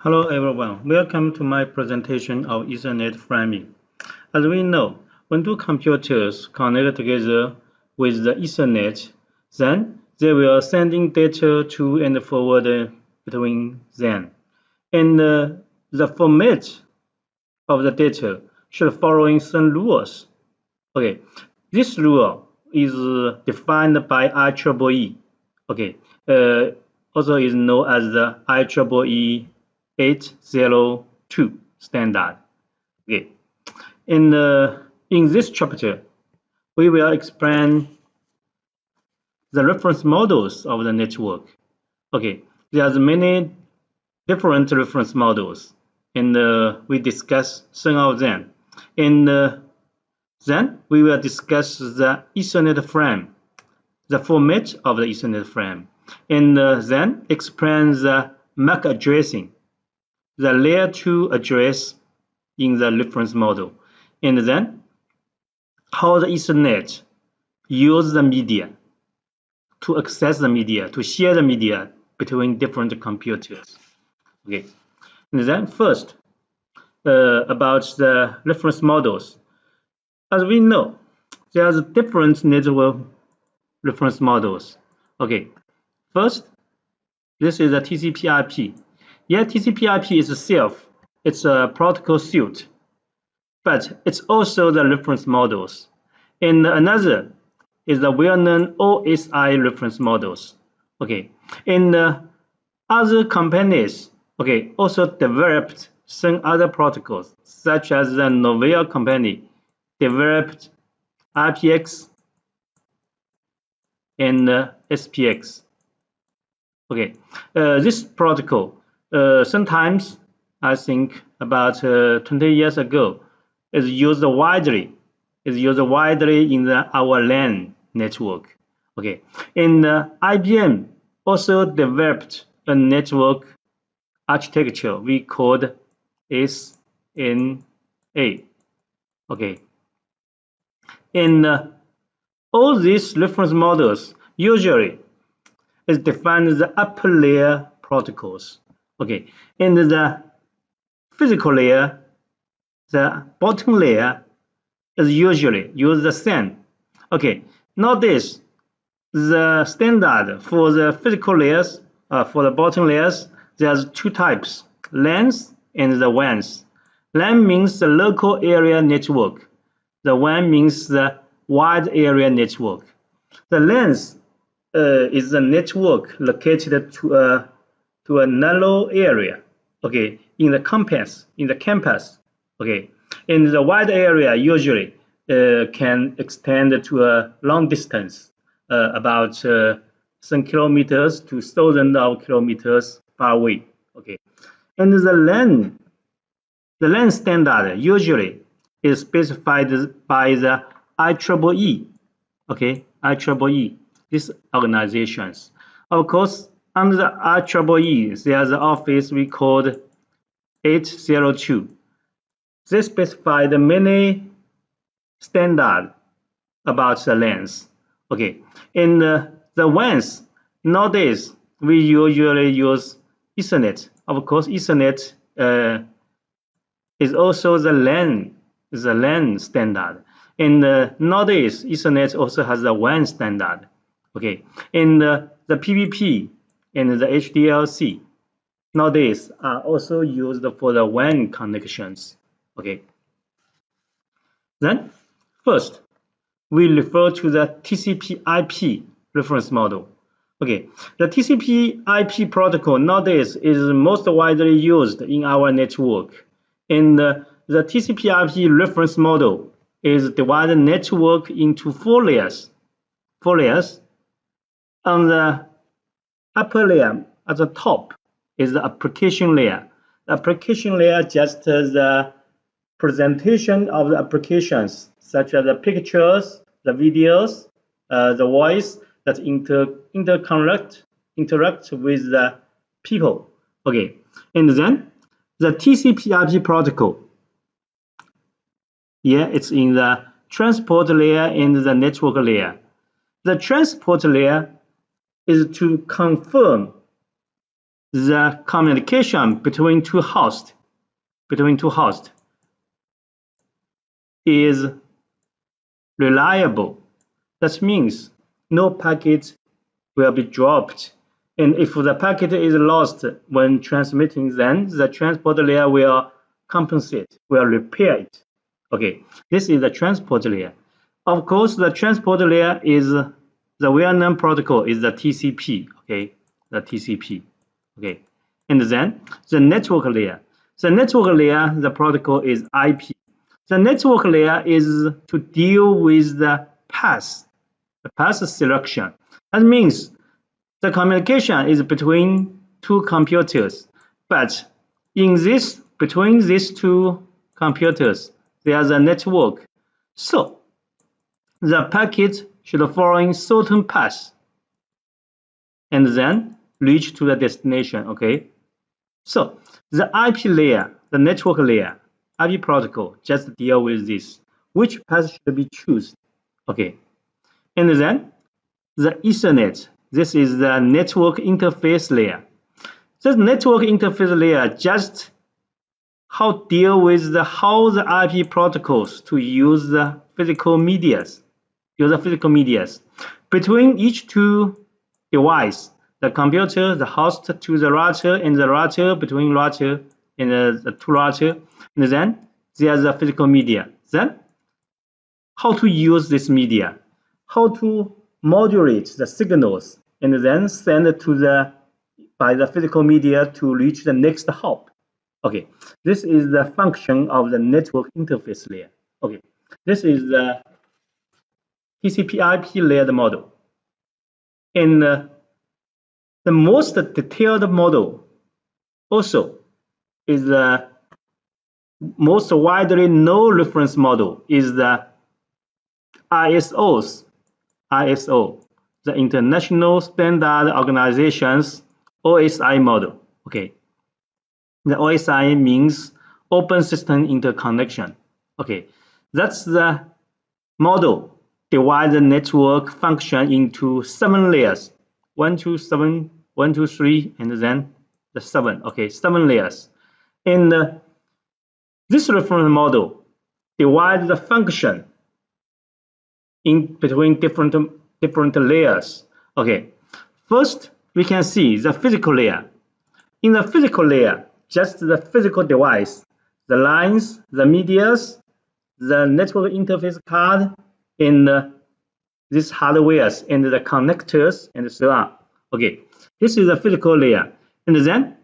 Hello everyone, welcome to my presentation of Ethernet framing. As we know, when two computers connect together with the Ethernet, then they will sending data to and forward between them. And the format of the data should following some rules. Okay, this rule is defined by IEEE. Okay, also is known as the IEEE 802 standard. Okay, in this chapter, we will explain the reference models of the network. Okay, there are many different reference models, and we discuss some of them. And then we will discuss the Ethernet frame, the format of the Ethernet frame, and then explain the MAC addressing, the layer 2 address in the reference model, and then how the Ethernet use the media to access the media, to share the media between different computers. Okay, and then first about the reference models. As we know, there are different network reference models. Okay, first, this is a TCP/IP. Yeah, TCP/IP is itself, it's a protocol suite, but it's also the reference models. And another is the well-known OSI reference models. Okay, and other companies, okay, also developed some other protocols, such as the Novell company developed IPX and SPX. Okay, this protocol sometimes, I think about 20 years ago, is used widely in our LAN network. Okay, and IBM also developed a network architecture we called SNA. Okay, and all these reference models usually is defined as the upper layer protocols. Okay, and the physical layer, the bottom layer is usually use the same. Okay, nowadays the standard for the physical layers, for the bottom layers, there's two types, LANs and the WANs. LAN means the local area network. The WAN means the wide area network. The LANs is a network located to a narrow area, okay, in the campus, okay. In the wide area usually can extend to a long distance, about some kilometers to thousands of kilometers far away, okay. And the LAN standard usually is specified by the IEEE, okay, IEEE, these organizations. Of course, under the IEEE, there's an office we called 802. They specify the many standards about the LANs. Okay, in the WANs, nowadays we usually use Ethernet. Of course, Ethernet is also the LAN standard. And nowadays, Ethernet also has the WAN standard. Okay, and the PVP and the HDLC nowadays are also used for the WAN connections. Okay. Then, first, we refer to the TCP/IP reference model. Okay, the TCP/IP protocol nowadays is most widely used in our network, and the TCP/IP reference model is divided network into four layers. On the upper layer at the top is the application layer. The application layer just the presentation of the applications, such as the pictures, the videos, the voice that interact with the people. Okay, and then the TCP/IP protocol. Yeah, it's in the transport layer and the network layer. The transport layer is to confirm the communication between two hosts is reliable. That means no packet will be dropped. And if the packet is lost when transmitting, then the transport layer will compensate, will repair it. Okay, this is the transport layer. Of course, the transport layer is the well-known protocol is the TCP. Okay, the TCP. Okay, and then the network layer. The network layer, the protocol is IP. The network layer is to deal with the path selection. That means the communication is between two computers, but between these two computers, there's a network. So the packet should follow certain paths and then reach to the destination. Okay. So the IP layer, the network layer, IP protocol just deal with this. Which path should be chosen? Okay. And then the Ethernet. This is the network interface layer. This network interface layer just how deal with how the IP protocols to use the physical medias. Between each two device, the computer, the host to the router, and the router between router and the two router, and then there's a physical media. Then how to use this media, how to modulate the signals, and then send it to by the physical media to reach the next hop. Okay, this is the function of the network interface layer. Okay, this is the TCP/IP layered model. And the most detailed model also is the most widely known reference model is the ISO, the International Standard Organization's OSI model. Okay, the OSI means Open System Interconnection. Okay, that's the model divides the network function into 7 layers, 1, 2, 7, 1, 2, 3, and then the 7. Okay, 7 layers. And this reference model divides the function in between different layers. Okay, first we can see the physical layer. In the physical layer, just the physical device, the lines, the medias, the network interface card, and these hardwares and the connectors and so on. Okay, this is the physical layer. And then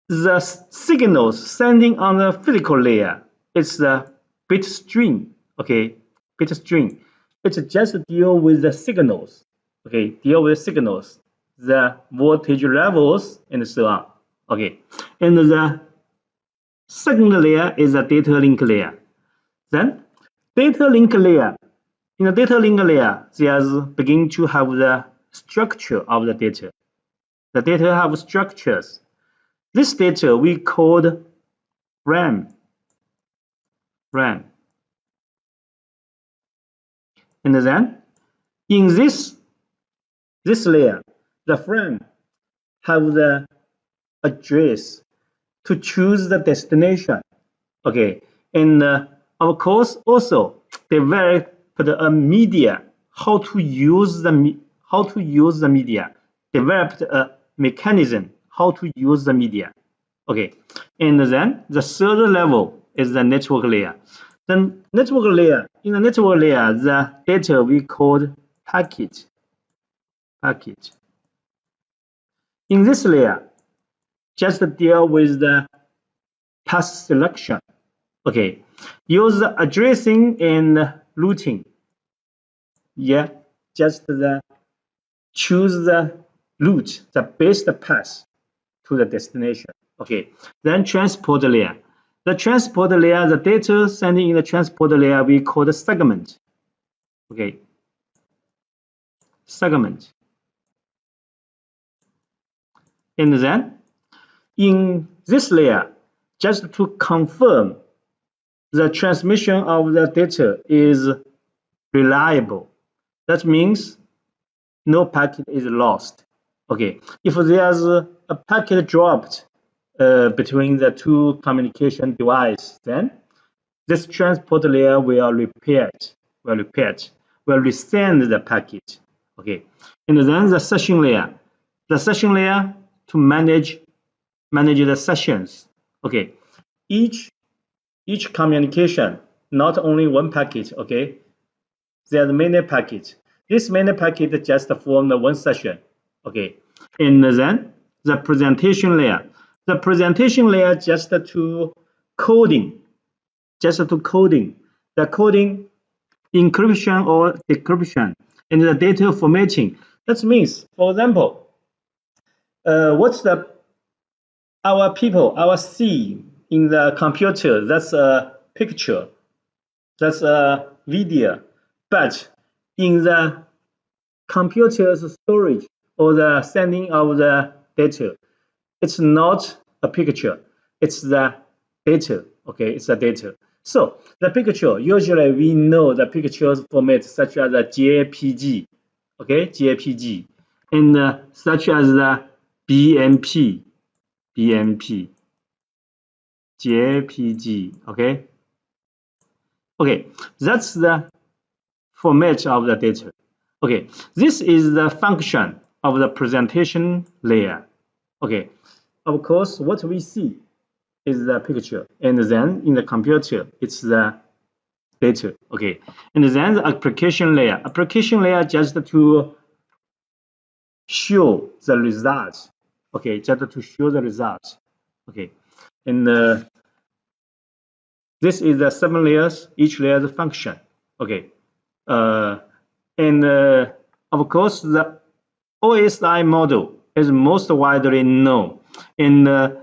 the signals sending on the physical layer, it's the bit stream. Okay, bit stream. It's just deal with the signals. Okay, deal with signals, the voltage levels, and so on. Okay, and the second layer is the data link layer. Then data link layer. In the data link layer, there's begin to have the structure of the data. The data have structures. This data we called frame. And then in this layer, the frame have the address to choose the destination. Okay, and of course also develop a media how to use the media. Developed a mechanism how to use the media. Okay, and then the third level is the network layer. The network layer, in the network layer, the data we called packet. In this layer, just deal with the path selection. Okay, use the addressing and routing. Yeah, just choose the route, the best path to the destination. Okay, then transport layer. The transport layer, the data sending in the transport layer, we call the segment. Okay, segment. And then in this layer, just to confirm the transmission of the data is reliable. That means no packet is lost. Okay, if there's a packet dropped between the two communication devices, then this transport layer will repair it, will resend the packet. Okay, and then the session layer, to manage the sessions. Okay, each communication, not only one packet. Okay, there's many packets. This many packet just form the one session. Okay, and then the presentation layer. The presentation layer just to coding, the coding encryption or decryption and the data formatting. That means, for example, what's our see in the computer? That's a picture, that's a video, but in the computer's storage or the sending of the data, it's not a picture, it's the data. Okay, it's the data. So the picture, usually we know the pictures format such as the JPG, okay, JPG, and such as the BMP, JPG, okay. Okay, that's the format of the data. Okay, this is the function of the presentation layer. Okay, of course, what we see is the picture, and then in the computer, it's the data. Okay, and then the application layer just to show the results. Okay, just to show the results. Okay, and this is the 7 layers, each layer's function. Okay, and of course, the OSI model is most widely known, and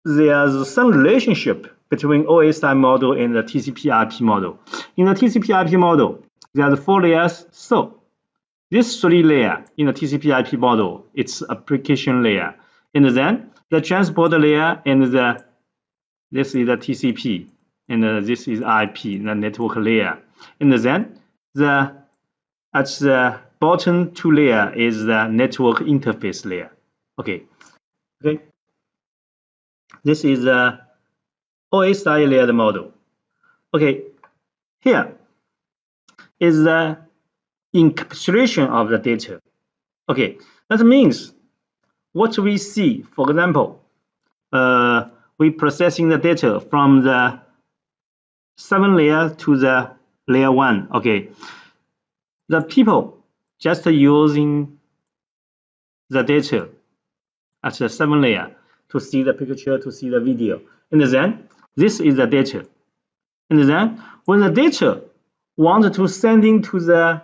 there's some relationship between OSI model and the TCP/IP model. In the TCP/IP model, there are 4 layers. So this 3 layer in the TCP/IP model, it's application layer, and then the transport layer, and this is the TCP, and this is IP, the network layer, and then at the bottom 2 layer is the network interface layer. Okay. This is the OSI layered model. Okay, here is the encapsulation of the data. Okay, that means what we see, for example, we processing the data from the 7 layer to the layer 1. Okay, the people just using the data at the 7 layer to see the picture, to see the video, and then this is the data. And then when the data want to sending to the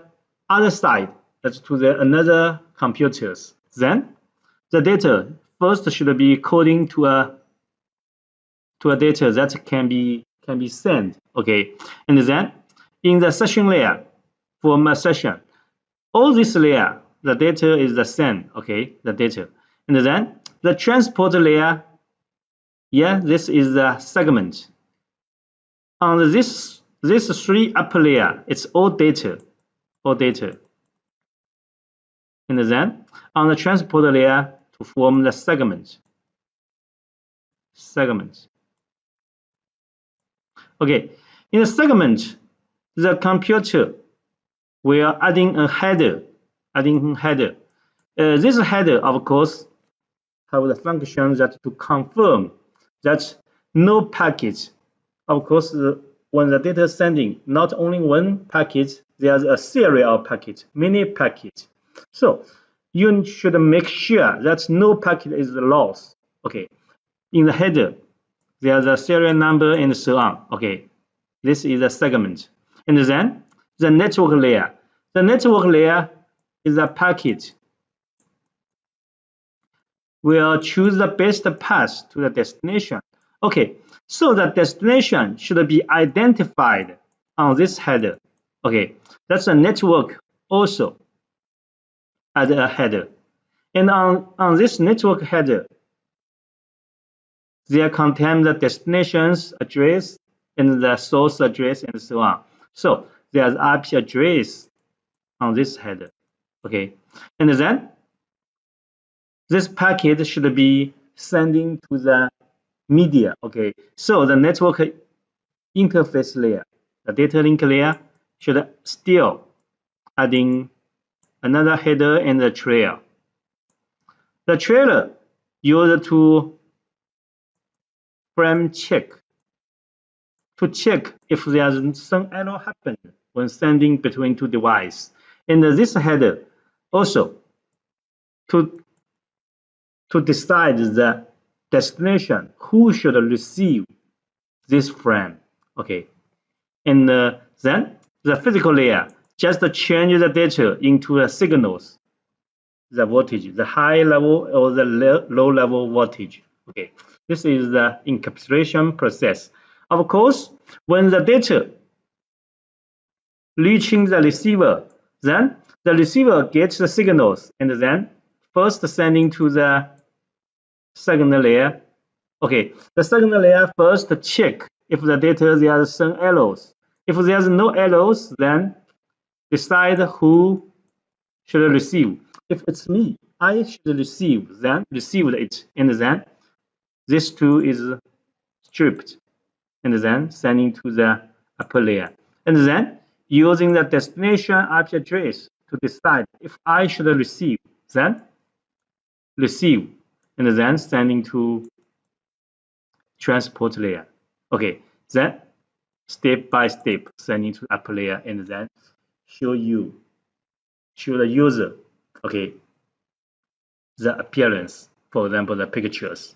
other side, that's to the another computers, then the data first should be coding to a data that can be sent. Okay, and then in the session layer, from a session, all this layer, the data is the same. Okay, the data, and then the transport layer, yeah, this is the segment. On this 3 upper layer, it's all data. And then on the transport layer to form the segment. Okay, in the segment, the computer will adding a header. This header, of course, have the function that to confirm that no packet. Of course, when the data sending, not only one packet, there's a series of packets, many packets. So you should make sure that no packet is lost. Okay, in the header, there's a serial number and so on. Okay, this is a segment. And then the network layer. The network layer is a packet. We'll choose the best path to the destination. Okay, so the destination should be identified on this header. Okay, that's a network also as a header. And on this network header, there contain the destination's address and the source address and so on. So there's IP address on this header. Okay, And then this packet should be sending to the media. Okay, so the network interface layer, the data link layer, should still adding another header and a trailer. The trailer used to frame check to check if there's some error happened when sending between two devices. And this header also to decide the destination, who should receive this frame. Okay, and then the physical layer just change the data into the signals, the voltage, the high level or the low level voltage. Okay, this is the encapsulation process. Of course, when the data reaching the receiver, then the receiver gets the signals and then first sending to the second layer. Okay, the second layer first check if the data there are some errors. If there's no errors, then decide who should receive. If it's me, I should receive, then receive it, and then this too is stripped, and then sending to the upper layer. And then using the destination IP address to decide if I should receive, then receive, and then sending to transport layer. Okay, then step by step sending to upper layer, and then show the user, okay, the appearance, for example, the pictures.